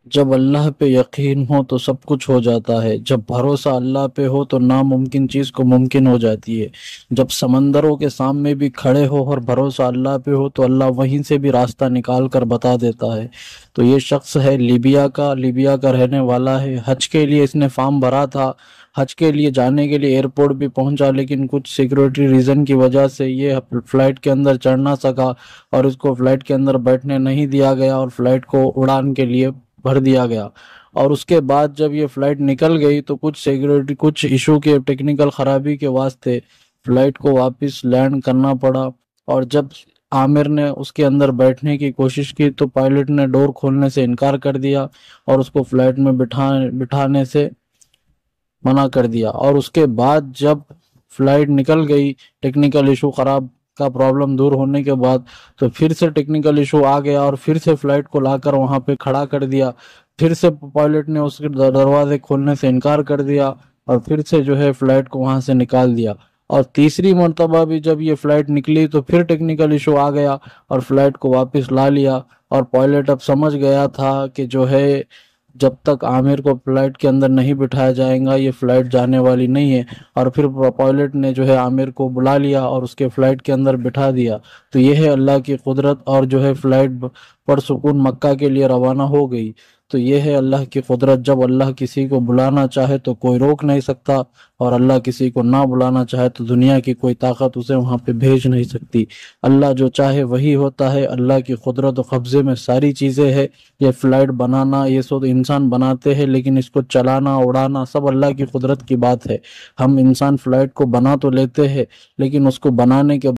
جب اللہ پہ یقین ہو تو سب کچھ ہو جاتا ہے، جب بھروسہ اللہ پہ ہو تو ناممکن چیز کو ممکن ہو جاتی ہے، جب سمندروں کے سامنے بھی کھڑے ہو اور بھروسہ اللہ پہ ہو تو اللہ وہیں سے بھی راستہ نکال کر بتا دیتا ہے۔ تو یہ شخص ہے لیبیا کا رہنے والا ہے۔ حج کے لیے اس نے فارم بھرا تھا، حج کے لیے جانے کے لیے ایئرپورٹ بھی پہنچا، لیکن کچھ سیکورٹی ریزن کی وجہ سے یہ فلائٹ کے اندر چڑھ نہ سکا اور اس کو فلائٹ کے اندر بیٹھنے نہیں دیا گیا اور فلائٹ کو اڑان کے لیے بھر دیا گیا۔ اور اس کے بعد جب یہ فلائٹ نکل گئی تو کچھ ایشو کے ٹیکنیکل خرابی کے واسطے فلائٹ کو واپس لینڈ کرنا پڑا۔ اور جب عامر نے اس کے اندر بیٹھنے کی کوشش کی تو پائلٹ نے ڈور کھولنے سے انکار کر دیا اور اس کو فلائٹ میں بٹھانے سے منع کر دیا۔ اور اس کے بعد جب فلائٹ نکل گئی، ٹیکنیکل ایشو خراب کا پرابلم دور ہونے کے بعد، تو پھر سے ٹیکنیکل ایشو آ گیا اور پھر سے فلائٹ کو لا کر وہاں پہ کھڑا کر دیا۔ پھر سے پائلٹ نے اس کے دروازے کھولنے سے انکار کر دیا اور پھر سے جو ہے فلائٹ کو وہاں سے نکال دیا۔ اور تیسری مرتبہ بھی جب یہ فلائٹ نکلی تو پھر ٹیکنیکل ایشو آ گیا اور فلائٹ کو واپس لا لیا۔ اور پائلٹ اب سمجھ گیا تھا کہ جو ہے جب تک عامر کو فلائٹ کے اندر نہیں بٹھایا جائے گا یہ فلائٹ جانے والی نہیں ہے۔ اور پھر پائلٹ نے جو ہے عامر کو بلا لیا اور اس کے فلائٹ کے اندر بٹھا دیا۔ تو یہ ہے اللہ کی قدرت، اور جو ہے فلائٹ پرسکون مکہ کے لیے روانہ ہو گئی۔ تو یہ ہے اللہ کی قدرت، جب اللہ کسی کو بلانا چاہے تو کوئی روک نہیں سکتا، اور اللہ کسی کو نہ بلانا چاہے تو دنیا کی کوئی طاقت اسے وہاں پہ بھیج نہیں سکتی۔ اللہ جو چاہے وہی ہوتا ہے، اللہ کی قدرت و قبضے میں ساری چیزیں ہیں۔ یہ فلائٹ بنانا یہ سب انسان بناتے ہیں، لیکن اس کو چلانا اڑانا سب اللہ کی قدرت کی بات ہے۔ ہم انسان فلائٹ کو بنا تو لیتے ہیں، لیکن اس کو بنانے کے